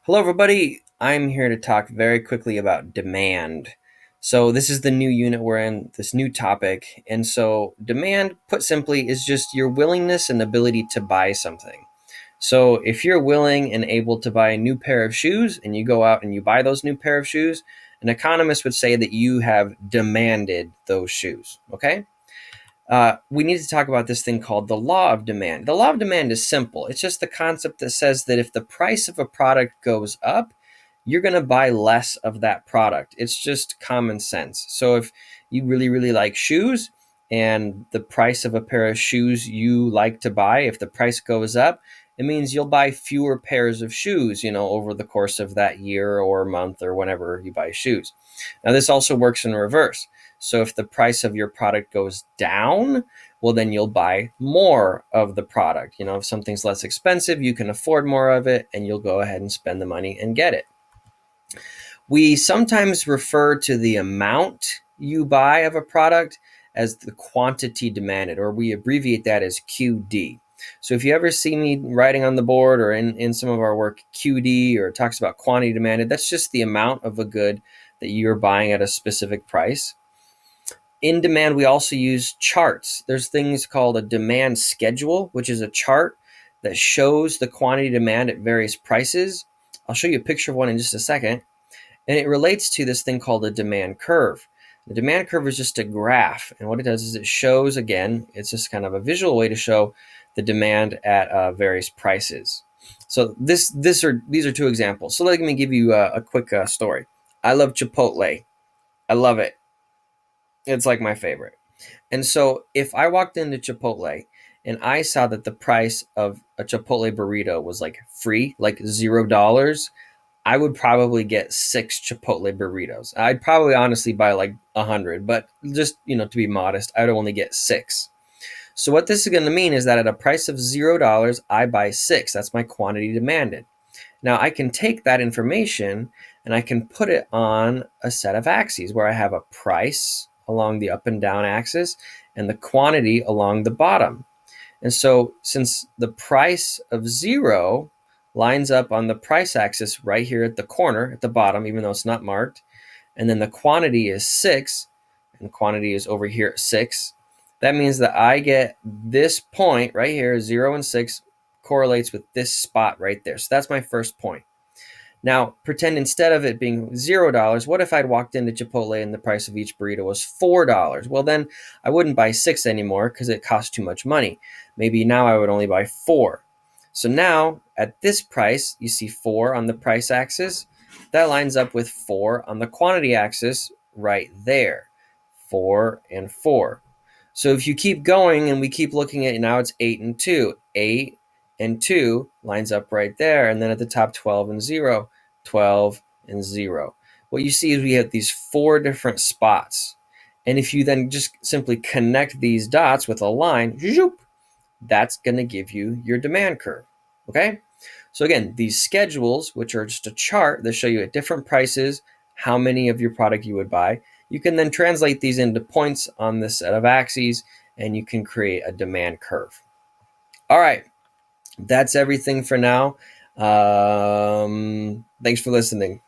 Hello, everybody. I'm here to talk very quickly about demand. So, this is the new unit we're in, this new topic. And so, demand, put simply, is just your willingness and ability to buy something. So, if you're willing and able to buy a new pair of shoes and you go out and you buy those new pair of shoes, an economist would say that you have demanded those shoes. Okay? We need to talk about this thing called the law of demand. The law of demand is simple. It's just the concept that says that if the price of a product goes up, you're going to buy less of that product. It's just common sense. So if you really, really like shoes and the price of a pair of shoes you like to buy, if the price goes up, it means you'll buy fewer pairs of shoes, over the course of that year or month or whenever you buy shoes. Now, this also works in reverse. So if the price of your product goes down, well, then you'll buy more of the product. If something's less expensive, you can afford more of it and you'll go ahead and spend the money and get it. We sometimes refer to the amount you buy of a product as the quantity demanded, or we abbreviate that as QD. So if you ever see me writing on the board or in some of our work, QD, or it talks about quantity demanded, that's just the amount of a good that you're buying at a specific price. In demand, we also use charts. There's things called a demand schedule, which is a chart that shows the quantity demand at various prices. I'll show you a picture of one in just a second. And it relates to this thing called a demand curve. The demand curve is just a graph. And what it does is it shows, again, it's just kind of a visual way to show the demand at various prices. So these are two examples. So let me give you a quick story. I love Chipotle. I love it. It's like my favorite. And so if I walked into Chipotle and I saw that the price of a Chipotle burrito was like free, like $0, I would probably get 6 Chipotle burritos. I'd probably honestly buy like 100, but just, to be modest, I would only get 6. So what this is going to mean is that at a price of $0, I buy 6. That's my quantity demanded. Now I can take that information and I can put it on a set of axes where I have a price along the up and down axis and the quantity along the bottom. And so since the price of 0 lines up on the price axis right here at the corner at the bottom, even though it's not marked, and then the quantity is 6, and quantity is over here at 6, that means that I get this point right here, 0 and 6, correlates with this spot right there. So that's my first point. Now, pretend instead of it being $0, what if I'd walked into Chipotle and the price of each burrito was $4? Well, then I wouldn't buy 6 anymore because it costs too much money. Maybe now I would only buy 4. So now at this price, you see 4 on the price axis. That lines up with 4 on the quantity axis right there. 4 and 4. So if you keep going and we keep looking at it, now it's 8 and 2. 8 and 2 lines up right there. And then at the top, 12 and 0. 12 and 0. What you see is we have these 4 different spots. And if you then just simply connect these dots with a line, that's going to give you your demand curve. Okay? So again, these schedules, which are just a chart that show you at different prices how many of your product you would buy, you can then translate these into points on this set of axes, and you can create a demand curve. All right, that's everything for now. Thanks for listening.